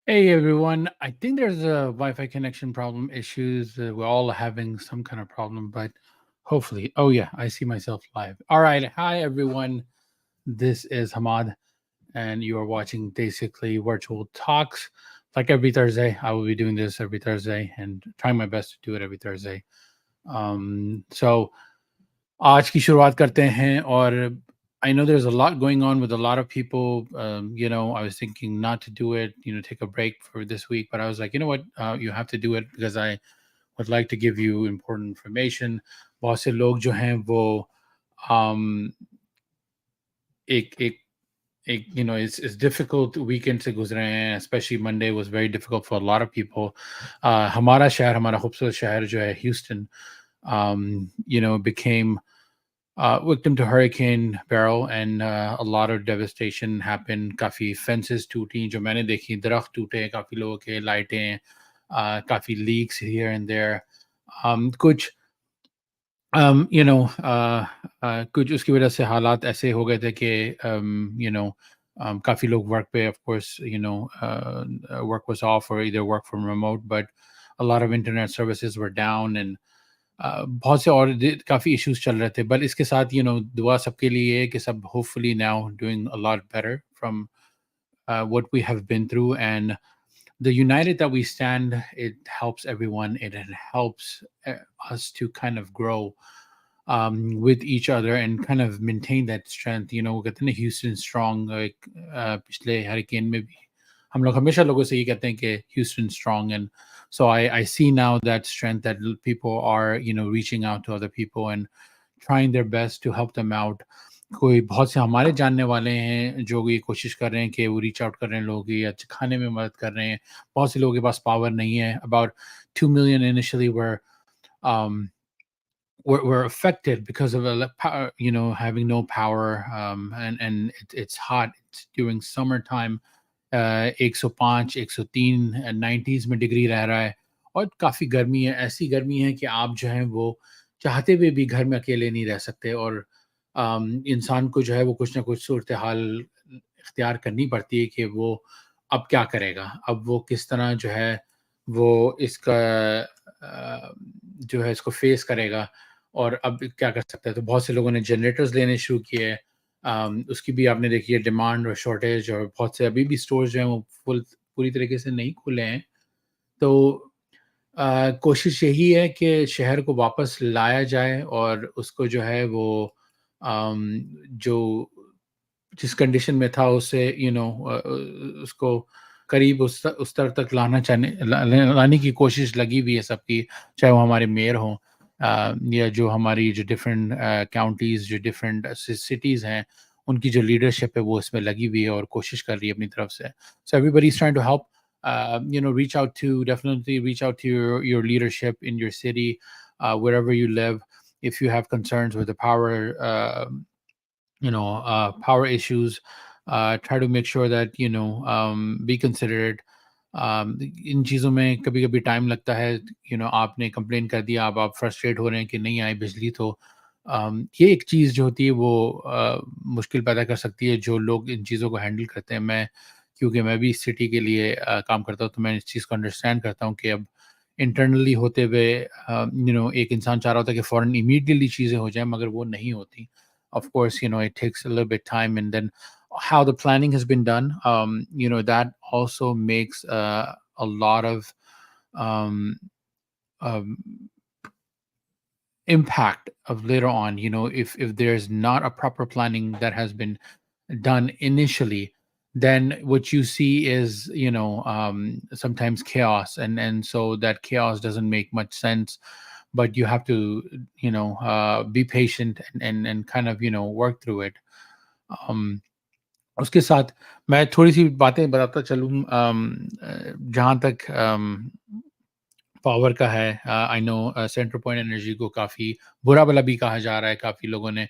Hey everyone, I think there's a Wi-Fi connection problem issues. We're all having some kind of problem, but hopefully, oh yeah, I see myself live. All right, hi everyone. This is Hamad, and you are watching Desically Virtual Talks. Like every Thursday, I will be doing this every Thursday and trying my best to do it every Thursday. So आज की शुरुआत करते हैं और I know there's a lot going on with a lot of people. I was thinking not to do it, take a break for this week, but I was like, you know what, you have to do it because I would like to give you important information. बहुत से लोग जो हैं वो um, एक एक एक it's difficult weekend से गुजरे हैं, especially Monday was very difficult for a lot of people. हमारा खूबसूरत शहर जो है Houston, became victim to Hurricane Beryl, and a lot of devastation happened. काफी fences टूटी जो मैंने देखी, दरख्त टूटे, काफी लोगों के लाइटें, काफी leaks here and there. कुछ कुछ उसकी वजह से हालात ऐसे हो गए थे कि काफी लोग वर्क पे, of course, work was off or either work from remote, but a lot of internet services were down, and बहुत से और काफ़ी इश्यूज चल रहे थे, बट इसके साथ दुआ सबके लिए है कि सब hopefully now doing a lot better from what we have been through, and the united that we stand, it helps everyone, it helps us to kind of grow with each other and kind of maintain that strength. कहते हैं ना, Houston strong, like पिछले hurricane में भी हम लोग हमेशा लोगों से ये कहते हैं कि Houston strong, and so I see now that strength, that people are reaching out to other people and trying their best to help them out. कोई बहुत से हमारे जानने वाले हैं जो ये कोशिश कर रहे हैं कि वो रीच आउट कर रहे हैं लोग, या खाने में मदद कर रहे हैं. बहुत से लोगों के पास पावर नहीं है. About 2 million initially um, were affected because of power, having no power, and it's hot. It's during summertime. 105, 103, 90s में डिग्री रह रहा है, और काफ़ी गर्मी है. ऐसी गर्मी है कि आप जो है वो चाहते हुए भी घर में अकेले नहीं रह सकते, और इंसान को जो है वो कुछ ना कुछ सूरत हाल इख्तियार करनी पड़ती है कि वो अब क्या करेगा, अब वो किस तरह जो है वो इसका जो है इसको फेस करेगा, और अब क्या कर सकता है. तो बहुत से लोगों ने जनरेटर्स लेने शुरू किए. उसकी भी आपने देखी है डिमांड और शॉर्टेज, और बहुत से अभी भी स्टोर्स जो हैं वो पूरी तरीके से नहीं खुले हैं. तो कोशिश यही है कि शहर को वापस लाया जाए, और उसको जो है वो जो जिस कंडीशन में था उससे उसको करीब उस स्तर तक लाने की कोशिश लगी हुई है सबकी, चाहे वो हमारे मेयर हों, या जो हमारी जो डिफरेंट काउंटीज़, जो डिफरेंट सिटीज़ हैं, उनकी जो लीडरशिप है वो इसमें लगी हुई है और कोशिश कर रही है अपनी तरफ से. So everybody is trying to help. Reach out to your leadership in your city, wherever you live. If you have concerns with the power issues, try to make sure that be considerate. इन चीज़ों में कभी कभी time लगता है. आपने complain कर दिया, अब आप फ्रस्ट्रेट हो रहे हैं कि नहीं आई बिजली, तो ये एक चीज़ जो होती है वो मुश्किल पैदा कर सकती है जो लोग इन चीज़ों को हैंडल करते हैं. क्योंकि मैं भी इस सिटी के लिए काम करता हूँ, तो मैं इस चीज़ को अंडरस्टैंड करता हूँ कि अब इंटरनली होते हुए एक इंसान चाह रहा होता है कि फ़ौरन इमीडिएटली चीज़ें हो जाएँ, मगर वो नहीं होती. Of course, it takes a little bit time, and then how the planning has been done, that also makes a lot of um, um, impact of later on. If there's not a proper planning that has been done initially, then what you see is sometimes chaos, and so that chaos doesn't make much sense. But you have to be patient, and kind of work through it. um, उसके साथ मैं थोड़ी-सी बातें बताता चलूँ. जहाँ तक power का है, I know centre point energy को काफ़ी बुरा-भला भी कहा जा रहा है. काफ़ी लोगों ने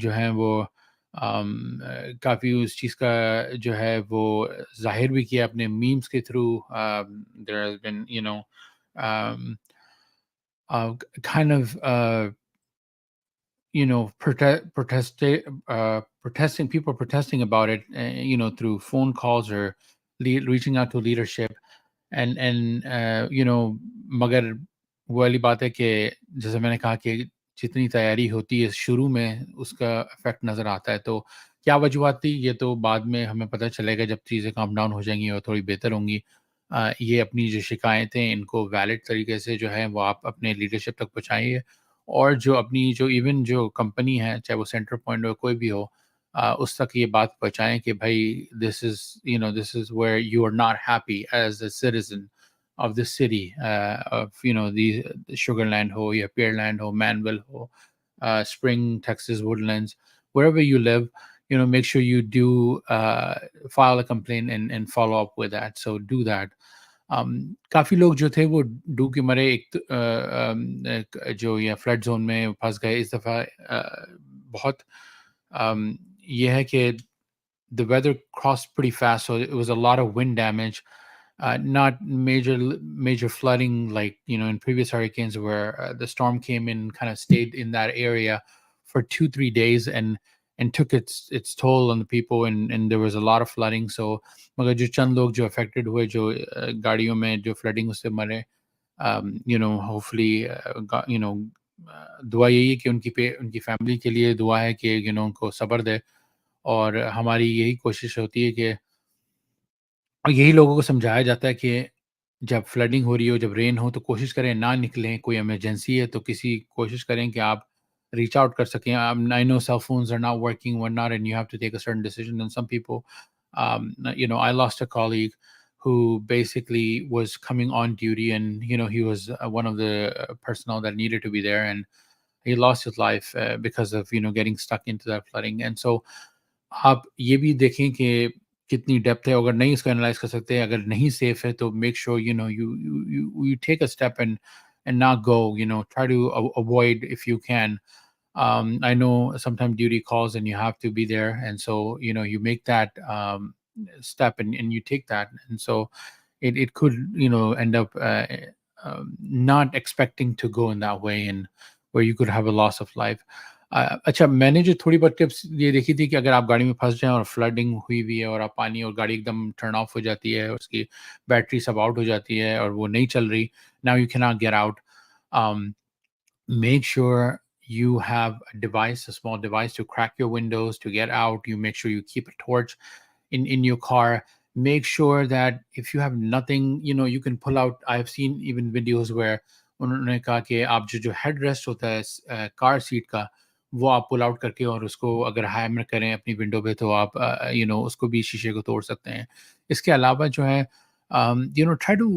जो है वो काफ़ी उस चीज़ का जो है वो ज़ाहिर भी किया अपने मीम्स के थ्रू. There has been um, kind of protesting, people protesting about it, through phone calls or reaching out to leadership and मगर वो वाली बात है कि जैसे मैंने कहा कि जितनी तैयारी होती है शुरू में उसका इफेक्ट नज़र आता है। तो क्या वजूहत थी ये तो बाद में हमें पता चलेगा जब चीज़ें काम डाउन हो जाएंगी और थोड़ी बेहतर होंगी। ये अपनी जो शिकायतें इनको वैलिड तरीके से जो है वो आप अपने लीडरशिप तक पहुँचाइए, और जो अपनी जो इवन जो कंपनी है चाहे वो सेंटर पॉइंट हो कोई भी हो, उस तक ये बात पहुँचाएँ कि भाई this is where you are not happy as a citizen of the city, of the Sugarland ho या Pearland हो, Manville हो, Spring, Texas, Woodlands, wherever you live, make sure you do file a complaint and follow up with that. So do that. काफ़ी लोग जो थे वो डूब के मरे। एक जो ये फ्लड जोन में फंस गए इस दफ़ा। बहुत ये है कि the weather crossed pretty fast, so it was a lot of wind damage. Not major flooding like in previous hurricanes where the storm came in, kind of stayed in that area for 2-3 days and took its toll on the people, and there was a lot of flooding. So मगर जो चंद लोग जो affected हुए, जो गाड़ियों में जो flooding उससे मरे, hopefully दुआ यही है कि उनकी फैमिली के लिए दुआ है कि उनको सब्र दे। और हमारी यही कोशिश होती है कि और यही लोगों को समझाया जाता है कि जब फ्लडिंग हो रही हो, जब रेन हो तो कोशिश करें ना निकलें, कोई इमरजेंसी है तो कोशिश करें कि आप रीच आउट कर सकें। I know cell phones are not working whatnot and you have to take a certain decision and some people, I lost a colleague who basically was coming on duty, and he was one of the personnel that needed to be there, and he lost his life because of getting stuck into that flooding. And so आप ये भी देखें कि कितनी depth है। अगर नहीं इसको एनालाइज कर सकते, अगर नहीं सेफ है तो make sure you take a step and not go, try to avoid if you can. I know sometimes duty calls and you have to be there, and so you make that step and you take that, and so it could end up not expecting to go in that way, and where you could have a loss of life. अच्छा, मैंने जो थोड़ी बहुत tips ये देखी थी कि अगर आप गाड़ी में फंस जाएं और फ्लडिंग हुई हुई है और आप पानी और गाड़ी एकदम टर्न ऑफ हो जाती है, उसकी बैटरी सब आउट हो जाती है और वो नहीं चल रही, now you can not get out, make sure you have a small device to crack your windows to get out. You make sure you keep a torch in your car. Make sure that if you have nothing, you can pull out. I've seen even videos where उन्होंने कहा कि आप जो head rest होता है car seat का, वो आप पुल आउट करके और उसको अगर हैमर करें अपनी विंडो पे तो आप उसको भी शीशे को तोड़ सकते हैं। इसके अलावा जो है try to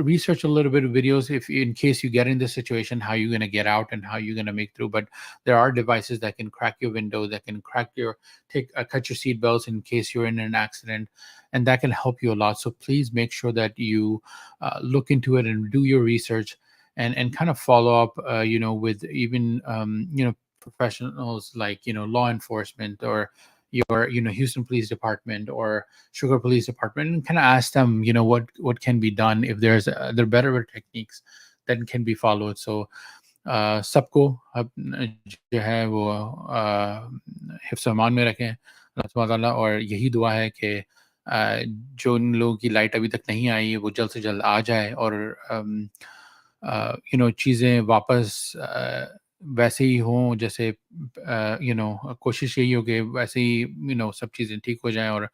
research a little bit of videos if in case you get in this situation, how you're going to get out and how you're going to make through. But there are devices that can crack your window, that can cut your seat belts in case you're in an accident, and that can help you a lot. So please make sure that you look into it and do your research, and kind of follow up with even professionals like law enforcement or your Houston Police Department or Sugar Police Department, and kind of ask them what can be done if there are better techniques that can be followed. So सबको जो है वो हिफ्ज़ अमान में रखें अल्लाह सुब्हान ताला, और यही दुआ है कि जो उन लोगों की लाइट अभी तक नहीं आई है वो जल्द से जल्द आ जाए, और चीज़ें वापस वैसे ही हों जैसे कोशिश यही हो कि वैसे ही सब चीज़ें ठीक हो जाएँ, और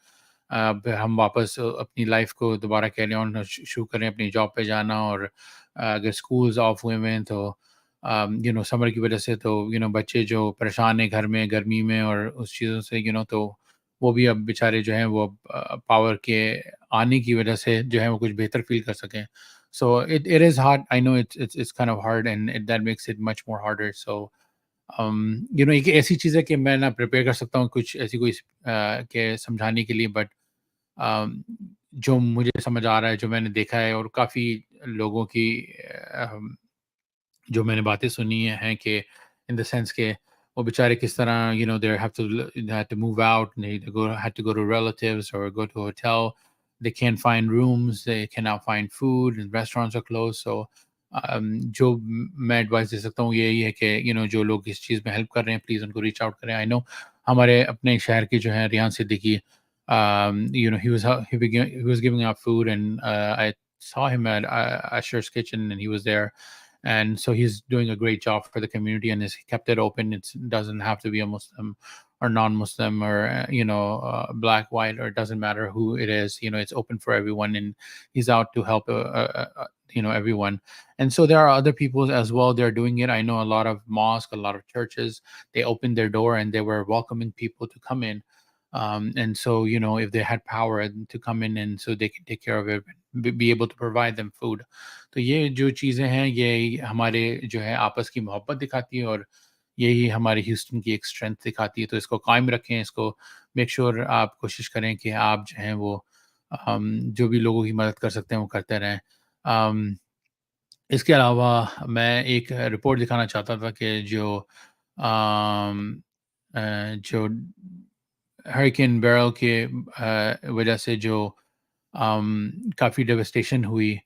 हम वापस अपनी लाइफ को दोबारा कैरी ऑन शुरू करें, अपनी जॉब पे जाना। और अगर स्कूल्स ऑफ हुए हैं तो समर की वजह से तो बच्चे जो परेशान हैं घर में गर्मी में और उस चीज़ों से तो वो भी अब बेचारे जो हैं वो पावर के आने की वजह से जो है वो कुछ बेहतर फील कर सकें। So it is hard, I know it's kind of hard, and that makes it much more harder. सो एक ऐसी चीज़ है कि मैं ना प्रिपेयर कर सकता हूँ कुछ ऐसी कोई के समझाने के लिए, बट जो मुझे समझ आ रहा है, जो मैंने देखा है, और काफ़ी लोगों की जो मैंने बातें सुनी हैं कि इन द सेंस के वो बेचारे किस तरह they had to move out, and had to go to relatives or go to a hotel. They can't find rooms, they cannot find food, and restaurants are closed. So जो मैं advice दे सकता हूँ यही है कि जो लोग इस चीज़ में हेल्प कर रहे हैं प्लीज़ उनको रीच आउट करें। आई नो हमारे अपने शहर की जो है Riyan Siddiqui, He was giving out food, and I saw him at Asher's Kitchen, and he was there, and so he's doing a great job for the community, and has kept it open. It doesn't have to be a Muslim or non-Muslim, or black, white, or it doesn't matter who it is. It's open for everyone, and he's out to help everyone. And so there are other people as well, they're doing it. I know a lot of mosques, a lot of churches, they opened their door and they were welcoming people to come in. And so, if they had power to come in, and so they can take care of it, be able to provide them food. तो ये जो चीज़ें हैं, ये हमारे जो है आपस की मोहब्बत दिखाती है, और यही हमारे ह्यूस्टन की एक स्ट्रेंथ दिखाती है। तो इसको कायम रखें, इसको मेक श्योर आप कोशिश करें कि आप जो हैं वो जो भी लोगों की मदद कर सकते हैं वो करते रहें। अम, इसके अलावा मैं एक रिपोर्ट दिखाना चाहता था कि जो हरिकेन बेryl के वजह से जो काफ़ी डेवस्टेशन हुई,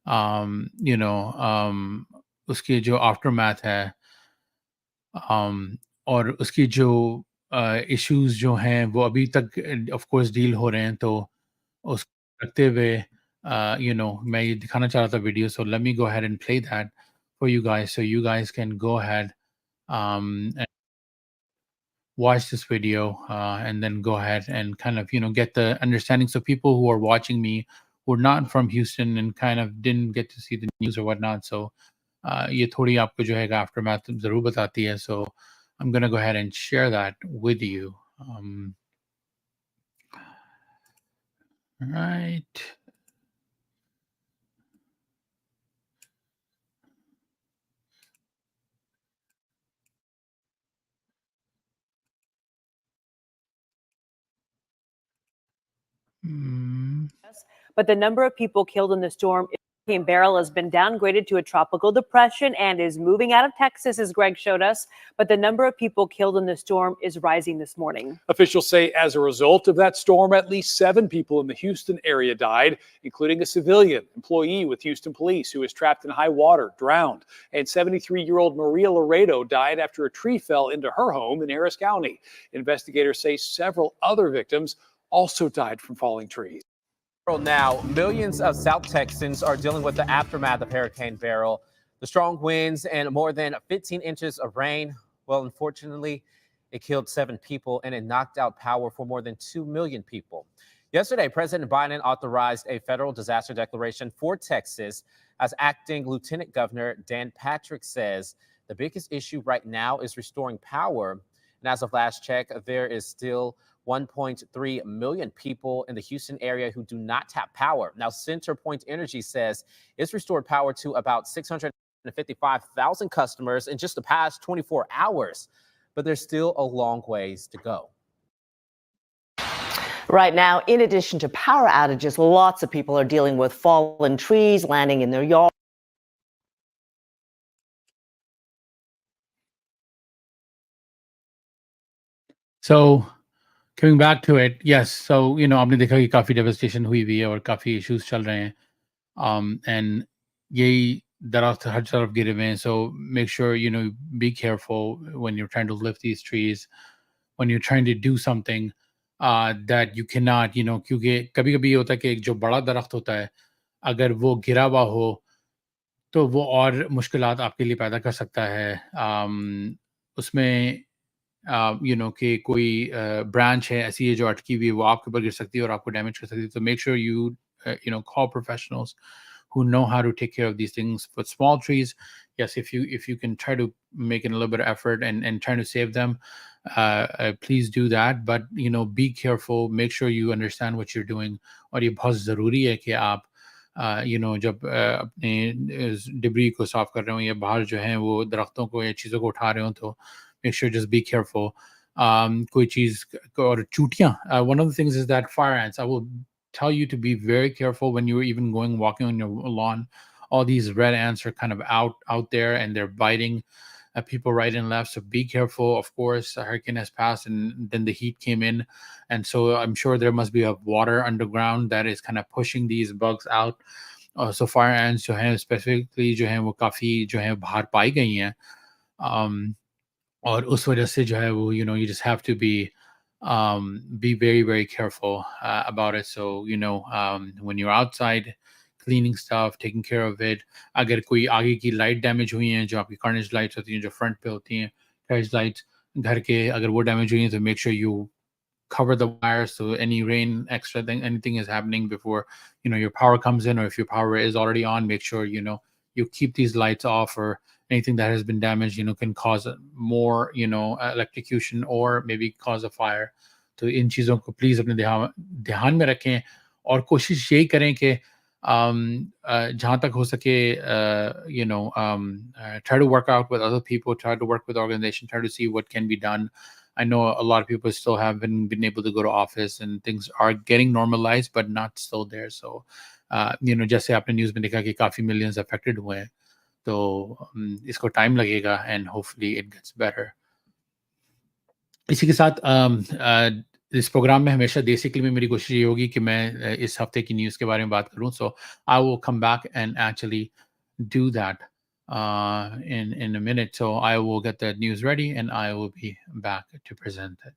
um, you know um, उसके जो आफ्टर मैथ है, और उसकी जो इश्यूज जो हैं वो अभी तक ऑफ कोर्स डील हो रहे हैं। तो उसको रखते हुए मैं ये दिखाना चाह रहा था video, so let me go ahead and play that for you guys, so you guys can go ahead and watch this video, and then go ahead and kind of get the understanding. So people who are watching me who are not from Houston and kind of didn't get to see the news or whatnot, so ये थोड़ी आपको जो है aftermath ज़रूर बताती है. So I'm gonna go ahead and share that with you. Right. Mm. But the number of people killed in the storm Hurricane Beryl has been downgraded to a tropical depression and is moving out of Texas, as Greg showed us. But the number of people killed in the storm is rising this morning. Officials say as a result of that storm, at least 7 people in the Houston area died, including a civilian employee with Houston police who was trapped in high water, drowned. And 73-year-old Maria Laredo died after a tree fell into her home in Harris County. Investigators say several other victims also died from falling trees. Now, millions of South Texans are dealing with the aftermath of Hurricane Beryl. The strong winds and more than 15 inches of rain. Well, unfortunately, it killed 7 people and it knocked out power for more than 2 million people. Yesterday, President Biden authorized a federal disaster declaration for Texas. As acting Lieutenant Governor Dan Patrick says, the biggest issue right now is restoring power. And as of last check, there is still 1.3 million people in the Houston area who do not have power. Now, CenterPoint Energy says it's restored power to about 655,000 customers in just the past 24 hours, but there's still a long ways to go. Right now, in addition to power outages, lots of people are dealing with fallen trees landing in their yards. So coming back to it, yes. So आपने देखा कि काफी devastation हुई हुई है और काफी issues चल रहे हैं, and यही दरख्त हर तरफ गिरे हुए हैं. So make sure be careful when you're trying to lift these trees, when you're trying to do something that you cannot, क्योंकि कभी कभी ये होता है कि एक जो बड़ा दरख्त होता है, अगर वो गिरा हुआ हो तो वो और मुश्किलात आपके लिए पैदा कर सकता है. उसमें कि कोई ब्रांच है ऐसी है जो अटकी हुई है, वो आपके ऊपर गिर सकती है और आपको डैमेज कर सकती है. तो make sure you call professionals who know how to take care of these things. For small trees, yes, if you can try to make a little bit of effort and trying to save them, please do that. But be careful, make sure you understand what you're doing. और ये बहुत ज़रूरी है कि आप जब अपने debris को साफ कर रहे हो या बाहर जो है वो दरख्तों को या चीज़ों को उठा रहे हो, तो make sure just be careful. कोई चीज़ और चूटियाँ, one of the things is that fire ants. I will tell you to be very careful when you're even walking on your lawn. All these red ants are kind of out there and they're biting people right and left. So be careful. Of course, a hurricane has passed and then the heat came in, and so I'm sure there must be a water underground that is kind of pushing these bugs out. So fire ants जो हैं specifically जो हैं वो काफ़ी जो हैं बाहर पाई गई हैं. और उस वजह से जो है वो you just have to be be very, very careful about it. So, when you're outside cleaning stuff, taking care of it, अगर कोई आगे की लाइट डैमेज हुई हैं, जो आपकी कर्निश लाइट्स होती हैं, जो फ्रंट पे होती हैं, कर्निश लाइट्स घर के, अगर वो डैमेज हुई हैं, तो make sure you cover the wires so any rain extra thing anything is happening before your power comes in, or if your power is already on, make sure you keep these lights off, or anything that has been damaged can cause more electrocution or maybe cause a fire. तो इन चीज़ों को please अपने ध्यान में रखें, और कोशिश यही करें कि जहाँ तक हो सके try to work out with other people, try to work with organization, try to see what can be done. I know a lot of people still haven't been able to go to office, and things are getting normalized, but not still there. So, जैसे आपने news में देखा कि काफ़ी millions affected हुए हैं, तो इसको टाइम लगेगा, and hopefully it gets better. इसी के साथ इस प्रोग्राम में हमेशा बेसिकली में मेरी कोशिश ये होगी कि मैं इस हफ्ते की न्यूज़ के बारे में बात करूं. So I will come back and actually do that in a minute. So I will get the news ready and I will be back to present it.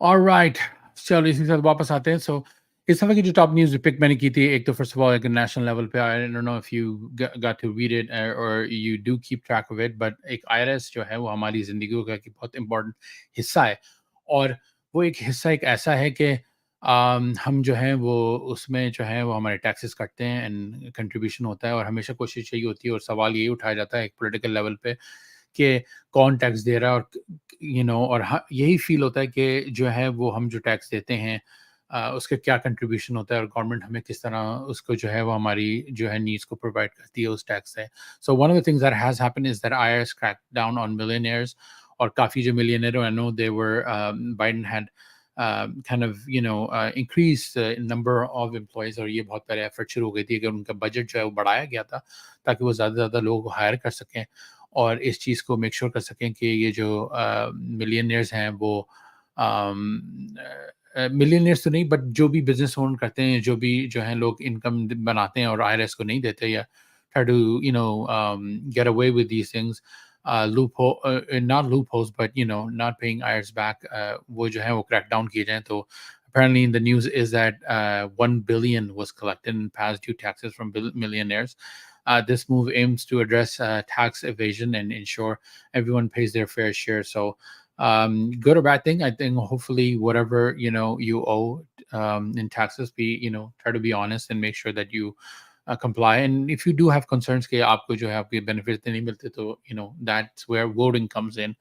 Alright, चलो इसी के साथ वापस आते हैं. सो इस हफ्ते की जो टॉप न्यूज़ पिक मैंने की थी, एक तो फर्स्ट ऑफ ऑल एक नेशनल लेवल पे, I don't know if you got to read it और you do keep track of it, but एक आईआरएस जो है वो हमारी ज़िंदगी का एक बहुत इंपॉर्टेंट हिस्सा है. और वो एक हिस्सा एक ऐसा है कि हम जो हैं वो उसमें जो है वो हमारे टैक्सेस कटते हैं एंड कंट्रीब्यूशन होता है, और हमेशा कोशिश यही होती है और सवाल यही उठाया जाता है एक पॉलिटिकल लेवल पे कि कौन टैक्स दे रहा है, और और यही फील होता है कि जो है वो हम जो टैक्स देते हैं उसका क्या कंट्रीब्यूशन होता है, और गवर्नमेंट हमें किस तरह उसको जो है वो हमारी जो है नीड्स को प्रोवाइड करती है उस टैक्स से. So one of the things that has happened is that IRS crack down on millionaires, और काफ़ी जो millionaire, I know they were Biden had kind of increase the number of employees, और ये बहुत पहले एफर्ट शुरू हो गई थी कि उनका बजट जो है वो बढ़ाया गया था ताकि वो ज़्यादा से ज़्यादा लोगों को हायर कर सकें, और इस चीज़ को मेक श्योर कर सकें कि ये जो मिलियनियर्स हैं वो मिलियनियर्स तो नहीं, बट जो भी बिजनेस ओन करते हैं, जो भी जो हैं लोग इनकम बनाते हैं और आईआरएस को नहीं देते, या try to get away with these things, loophole, not loopholes, but not paying IRS back, वो जो है वो crack down किए जाएं. तो apparently in the news is that 1 billion was collected in past due taxes from millionaires. This move aims to address tax evasion and ensure everyone pays their fair share. So good or bad thing, I think hopefully whatever you owe in taxes, be try to be honest and make sure that you comply. And if you do have concerns कि आपको जो है आपके benefits नहीं मिलते, तो that's where voting comes in,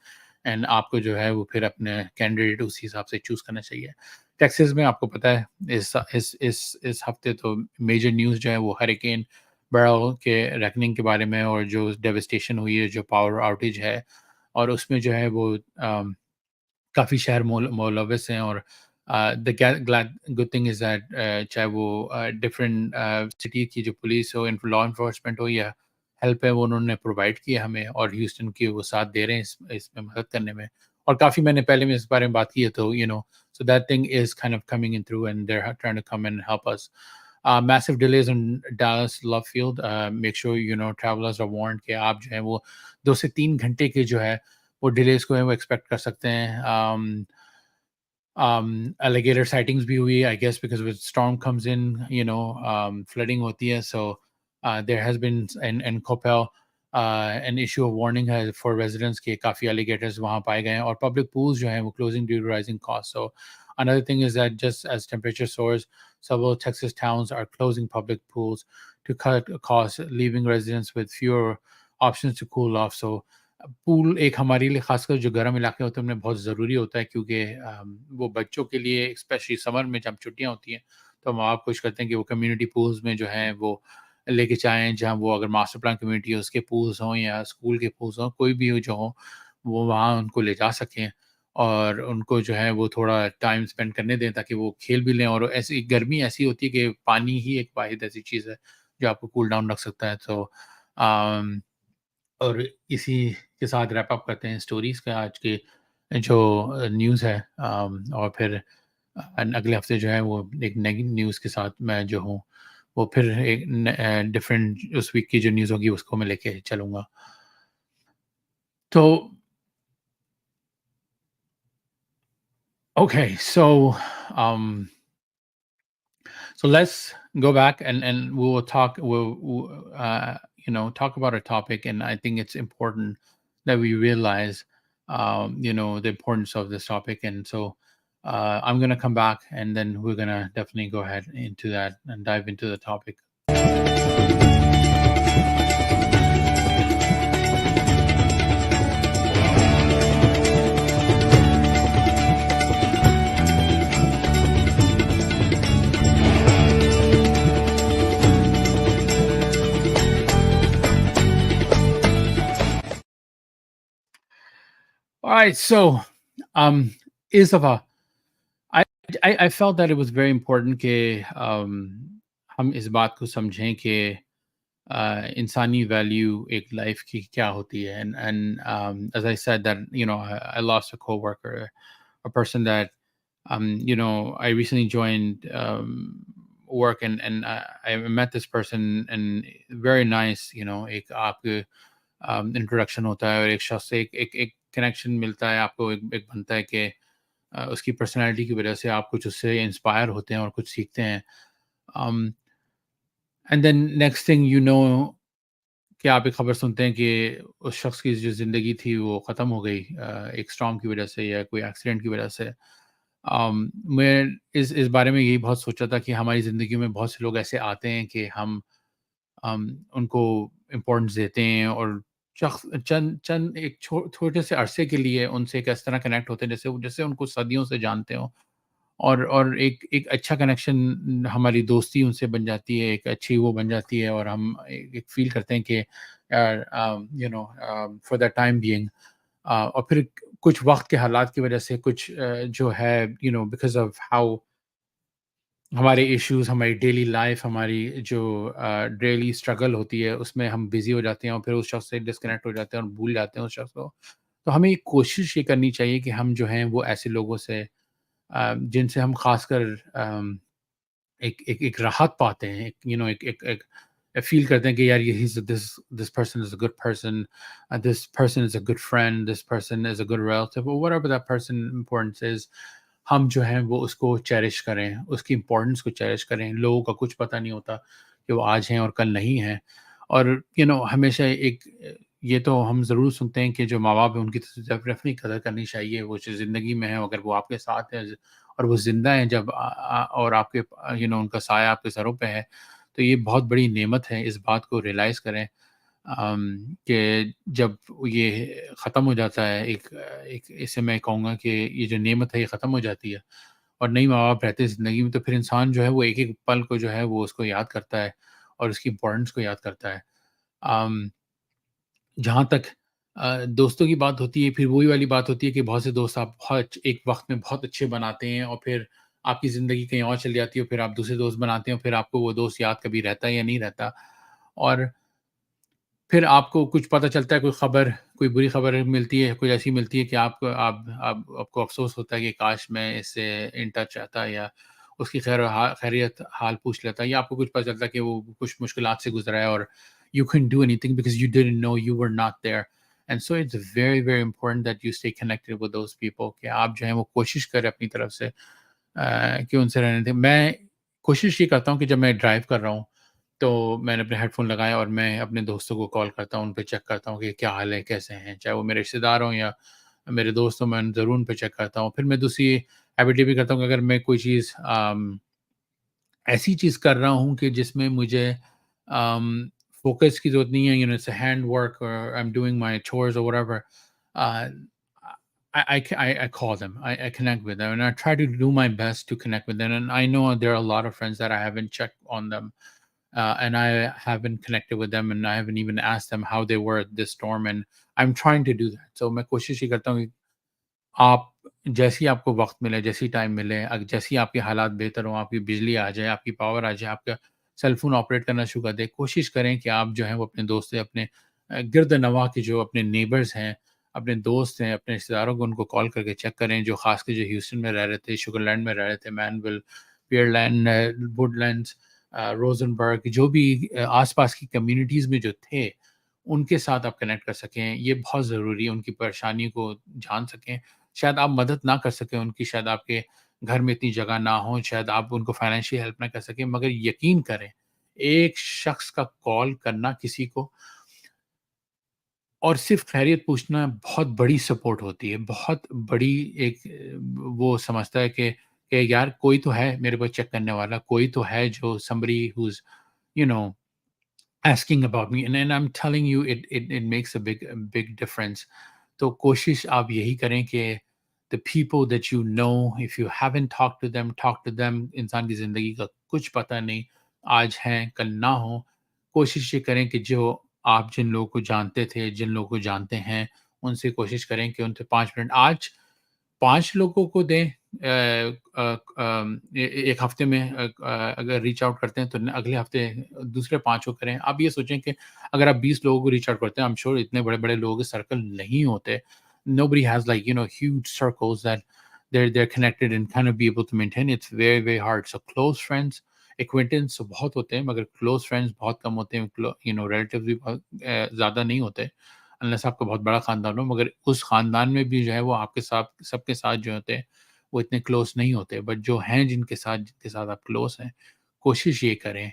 and आपको जो है वो फिर अपने कैंडिडेट उसी हिसाब से चूज करना चाहिए. टेक्सास में आपको पता है इस हफ्ते तो मेजर न्यूज़ जो है वो हरिकेन बेरल के रेकनिंग के बारे में, और जो डेविस्टेशन हुई है, जो पावर आउटेज है, और उसमें जो है वो काफ़ी शहर मुलविस हैं. और the good thing is that चाहे वो डिफरेंट सिटी की जो पुलिस हो, लॉ इन्फोर्समेंट हो, या हेल्प है, वो उन्होंने प्रोवाइड किया हमें, और ह्यूस्टन की वो साथ दे रहे हैं इसमें मदद करने में. और काफ़ी मैंने पहले में इस बारे में बात की है, तो so that thing is kind of coming in through, and they're trying to come and help us. Massive delays on Dallas Love Field. Make sure travelers are warned कि आप जो है वो 2 से 3 घंटे के जो है वो डिलेज को है वो एक्सपेक्ट कर सकते हैं. Alligator sightings भी हुई, I guess, because when storm comes in, flooding होती है. So there has been in Coppell an issue of warning है for residents कि काफ़ी alligators वहाँ पाए गए हैं, और public pools जो हैं वो closing due to rising costs. So another thing is that just as temperature soars, several Texas towns are closing public pools to cut costs, leaving residents with fewer options to cool off. So pool एक हमारे लिए खासकर जो गर्म इलाके होते हैं उनमें बहुत ज़रूरी होता है, क्योंकि वो बच्चों के लिए स्पेशली समर में जब छुट्टियां होती हैं, तो माँ बाप कोशिश करते हैं कि वो कम्युनिटी पूल्स में जो हैं वो लेके जाएं, जहाँ वो अगर मास्टर प्लान कम्युनिटी है उसके पूल्स हों या स्कूल के पूल्स हों, कोई भी हो जो हो, वो वहाँ उनको ले जा सकें और उनको जो है वो थोड़ा टाइम स्पेंड करने दें ताकि वो खेल भी लें. और ऐसी गर्मी ऐसी होती है कि पानी ही एक वाहिद ऐसी चीज़ है जो आपको कूल डाउन रख सकता है. तो और इसी के साथ रैप अप करते हैं स्टोरीज़ का आज के जो न्यूज़ है, और फिर अगले हफ्ते जो है वो एक नई न्यूज़ के साथ मैं जो हूँ वो फिर एक डिफरेंट उस वीक की जो न्यूज़ होगी उसको मैं लेके चलूँगा। तो okay, um so let's go back and we will talk, talk about a topic, and I think it's important that we realize the importance of this topic. And so I'm going to come back and then we're going to definitely go ahead into that and dive into the topic. All right, so Isava, I, I felt that it was very important कि हम इस बात को समझें कि insani value ek life ki kya hoti hai. And as I said that, I lost a coworker, a person that I recently joined work, and I met this person, and very nice, ek aapke introduction होता है और एक शख्स से एक connection मिलता है आपको, एक बनता है कि उसकी पर्सनैलिटी की वजह से आप कुछ उससे इंस्पायर होते हैं और कुछ सीखते हैं। एंड देन नेक्स्ट थिंग कि आप एक खबर सुनते हैं कि उस शख्स की जो ज़िंदगी थी वो ख़त्म हो गई एक स्टॉर्म की वजह से या कोई एक्सीडेंट की वजह से। मैं इस बारे में यही बहुत सोचा था कि हमारी ज़िंदगी में बहुत से लोग ऐसे आते हैं कि हम उनको इम्पोर्टेंस देते हैं और शख्स चंद चंद एक छोटे से अरसे के लिए उनसे एक इस तरह कनेक्ट होते हैं जैसे जैसे उनको सदियों से जानते हो, और एक एक अच्छा कनेक्शन, हमारी दोस्ती उनसे बन जाती है, एक अच्छी वो बन जाती है, और हम एक फ़ील करते हैं कि यार फॉर द टाइम बीइंग, और फिर कुछ वक़्त के हालात की वज़ह से कुछ जो है बिकॉज़ ऑफ हाउ हमारे इश्यूज़, हमारी डेली लाइफ़, हमारी जो डेली स्ट्रगल होती है, उसमें हम बिज़ी हो जाते हैं और फिर उस शख़्स से डिस्कनेक्ट हो जाते हैं और भूल जाते हैं उस शख़्स को। तो हमें कोशिश ये करनी चाहिए कि हम जो हैं वो ऐसे लोगों से जिनसे हम ख़ासकर एक राहत पाते हैं, एक एक एक एक फ़ील करते हैं कि यार ये this this person is a good person, this person is a good friend, this person is a good relative, whatever that person importance is, हम जो हैं वो उसको चेरिश करें, उसकी इम्पोर्टेंस को चेरिश करें। लोगों का कुछ पता नहीं होता कि वो आज हैं और कल नहीं हैं। और हमेशा ये तो हम ज़रूर सुनते हैं कि जो माँ-बाप हैं उनकी तो डेफ़िनेटली कदर करनी चाहिए, वो जो ज़िंदगी में है, अगर वो आपके साथ हैं और वो ज़िंदा हैं जब और आपके उनका साया आपके सरों पे है, तो ये बहुत बड़ी नेमत है। इस बात को रियलाइज़ करें कि जब ये ख़त्म हो जाता है, एक एक इससे मैं कहूँगा कि ये जो नेमत है ये ख़त्म हो जाती है और नई माँ-बाप रहते हैं ज़िंदगी में, तो फिर इंसान जो है वो एक-एक पल को जो है वो उसको याद करता है और उसकी इम्पोर्टेंस को याद करता है। अम, जहाँ तक दोस्तों की बात होती है, फिर वही वाली बात होती है कि बहुत से दोस्त आप बहुत एक वक़्त में बहुत अच्छे बनाते हैं और फिर आपकी ज़िंदगी कहीं और चली जाती है और फिर आप दूसरे दोस्त बनाते हैं और फिर आपको वो दोस्त याद कभी रहता है या नहीं रहता। और फिर आपको कुछ पता चलता है, कोई बुरी खबर मिलती है, कुछ ऐसी मिलती है कि आपको अफ़सोस होता है कि काश मैं इससे इन टच रहता या उसकी खैरियत हाल पूछ लेता, या आपको कुछ पता चलता है कि वो कुछ मुश्किलात से गुज़रा है और you couldn't do anything because you didn't know, you were not there. And so it's very, very important that you stay connected with those people, कि आप जो हैं वो कोशिश करें अपनी तरफ से कि उनसे रहने दें। मैं कोशिश ये करता हूँ कि जब मैं ड्राइव कर रहा हूँ, तो मैंने अपने हेडफ़ोन लगाए और मैं अपने दोस्तों को कॉल करता हूँ, उन पे चेक करता हूँ कि क्या हाल है, कैसे हैं? चाहे वो मेरे रिश्तेदार हों या मेरे दोस्त हों, मैं ज़रूर उन पे चेक करता हूँ। फिर मैं दूसरी हैबिट ये भी करता हूँ कि अगर मैं कोई चीज़ ऐसी चीज़ कर रहा हूँ कि जिसमें मुझे फ़ोकस की ज़रूरत नहीं है, इट्स अ हैंड वर्क और I am doing my chores और whatever, uh, I call them. I connect with them, and I try to do my best to connect with them. And I know there are a lot of friends that I haven't checked on them, and I haven't connected with them, and I haven't even asked them how they were at this storm. And I'm trying to do that. So मैं कोशिश ये करता हूँ कि आप जैसे ही आपको वक़्त मिले, जैसे ही टाइम मिले, जैसे ही आपके हालात बेहतर हों, आपकी बिजली आ जाए, आपकी पावर आ जाए, आपका सेल फ़ोन ऑपरेट करना शुरू कर दें, कोशिश करें कि आप जो है वो अपने दोस्त से अपने गिरद-नवाह के जो अपने नेबर्स हैं, अपने दोस्त हैं, अपने रिश्तेदारों को उनको कॉल करके चेक करें, जो ख़ास के जो ह्यूस्टन में रह रहे थे, शुगरलैंड में रह रहे थे, मैनविल, पियरलैंड, वुडलैंड्स, रोज़नबर्ग, जो भी आस-पास की कम्युनिटीज़ में जो थे, उनके साथ आप कनेक्ट कर सकें। ये बहुत ज़रूरी है, उनकी परेशानी को जान सकें। शायद आप मदद ना कर सकें उनकी, शायद आपके घर में इतनी जगह ना हो, शायद आप उनको फाइनेंशियल हेल्प ना कर सकें, मगर यकीन करें, एक शख्स का कॉल करना किसी को और सिर्फ़ खैरियत पूछना बहुत बड़ी सपोर्ट होती है, बहुत बड़ी एक वो समझता है कि यार कोई तो है मेरे को चेक करने वाला, कोई तो है जो somebody who's you know asking about me and I'm telling you it makes a big difference. तो कोशिश आप यही करें कि the people that you know, if you haven't talked to them, talk to them. इंसान की ज़िंदगी का कुछ पता नहीं, आज हैं, कल ना हो। कोशिश ये करें कि जो आप जिन लोगों को जानते थे, जिन लोगों को जानते हैं, उनसे कोशिश करें कि उनसे 5 मिनट आज 5 लोगों को दें एक हफ्ते में अगर रीच आउट करते हैं तो अगले हफ्ते दूसरे 5 को करें। आप ये सोचें कि अगर आप 20 लोगों को रीच आउट करते हैं, आई एम श्योर इतने बड़े-बड़े लोगों के सर्कल नहीं होते। Nobody has like, huge circles that they're connected and kind of be able to maintain. It's very, very hard. So close friends, acquaintance तो बहुत होते हैं, मगर close friends बहुत कम होते हैं, relatives भी बहुत ज़्यादा नहीं होते। अनलेस आपका बहुत बड़ा ख़ानदान हो, मगर उस ख़ानदान में भी जो है वो आपके साथ सबके साथ जो होते हैं वो इतने क्लोज़ नहीं होते। बट जो हैं जिनके साथ आप क्लोज़ हैं, कोशिश ये करें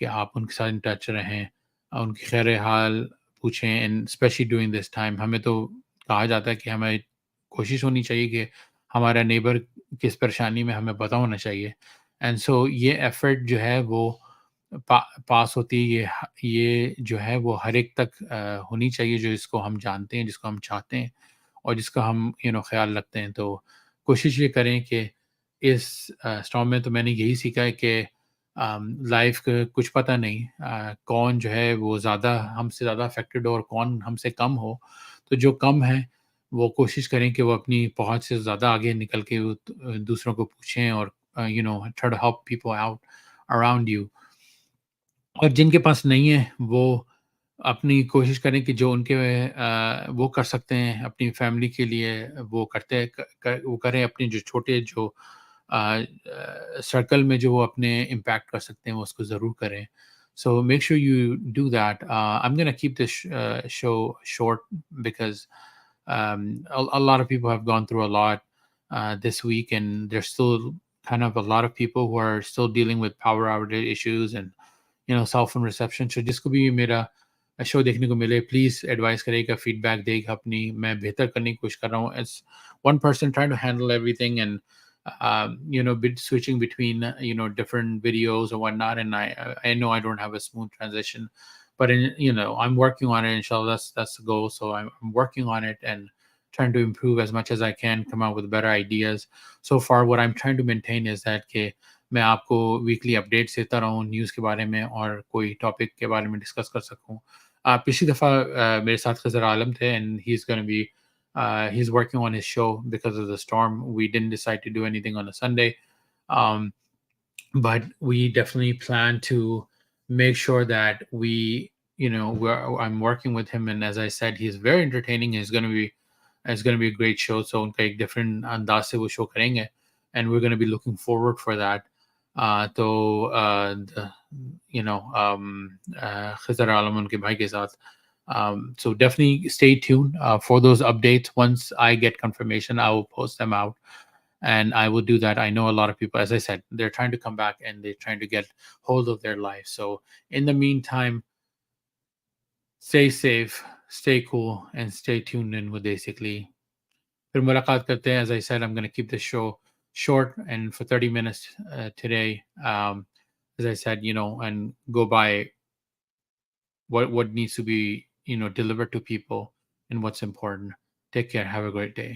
कि आप उनके साथ इन टच रहें, उनकी खैर-ए-हाल पूछें and specially during this time. हमें तो कहा जाता है कि हमें कोशिश होनी चाहिए कि हमारा नेबर किस परेशानी में हमें पता होना चाहिए। एंड सो ये एफ़र्ट जो है वो पा पास होती है, ये जो है वो हर एक तक होनी चाहिए, जो इसको हम जानते हैं, जिसको हम चाहते हैं और जिसका हम ख़्याल रखते हैं। तो कोशिश ये करें कि इस स्टॉर्म में तो मैंने यही सीखा है कि लाइफ़ का कुछ पता नहीं, कौन जो है वो हमसे ज़्यादा अफ़ेक्टेड हो और कौन हमसे कम हो। तो जो कम है, वो कोशिश करें कि वो अपनी पहुँच से ज़्यादा आगे निकल के वो दूसरों को पूछें और try to help people out around you. और जिनके पास नहीं है, वो अपनी कोशिश करें कि जो उनके वो कर सकते हैं अपनी फैमिली के लिए, वो करते हैं वो करें, अपने जो छोटे जो सर्कल में जो वो अपने इम्पैक्ट कर सकते हैं, वो उसको ज़रूर करें। So make sure you do that. I am gonna keep this show short because a lot of people have gone through a lot this week, and there's still kind of a lot of people who are still dealing with power outage issues and cell phone reception. So जिसको भी मेरा show देखने को मिले, please advice करेगा, feedback देगा अपनी, मैं बेहतर करने की कोशिश कर रहा हूँ। It's one person trying to handle everything and switching between different videos or whatnot, and I know I don't have a smooth transition, but I'm working on it. Inshallah, that's the goal. So I'm working on it and trying to improve as much as I can, come out with better ideas. So far what I'm trying to maintain is that कि मैं आपको weekly updates देता रहूँ news के बारे में और कोई टॉपिक के बारे में डिस्कस कर सकूँ। पिछली दफ़ा मेरे साथ खज़र आलम थे, and he is gonna be he's working on his show because of the storm. We didn't decide to do anything on a Sunday, um, but we definitely plan to make sure that I'm working with him, and as I said, he's very entertaining. It's going to be a great show. So उनका एक different अंदाज से वो show करेंगे, and we're going to be looking forward for that. तो खज़र आलम उनके भाई के साथ. So definitely stay tuned for those updates. Once I get confirmation, I will post them out, and I will do that. I know a lot of people, as I said, they're trying to come back and they're trying to get hold of their life. So in the meantime, stay safe, stay cool, and stay tuned in with Desically. फिर मुलाकात करते हैं. As I said, I'm going to keep this show short and for 30 minutes today. As I said, and go by what needs to be delivered to people and what's important. Take care. Have a great day.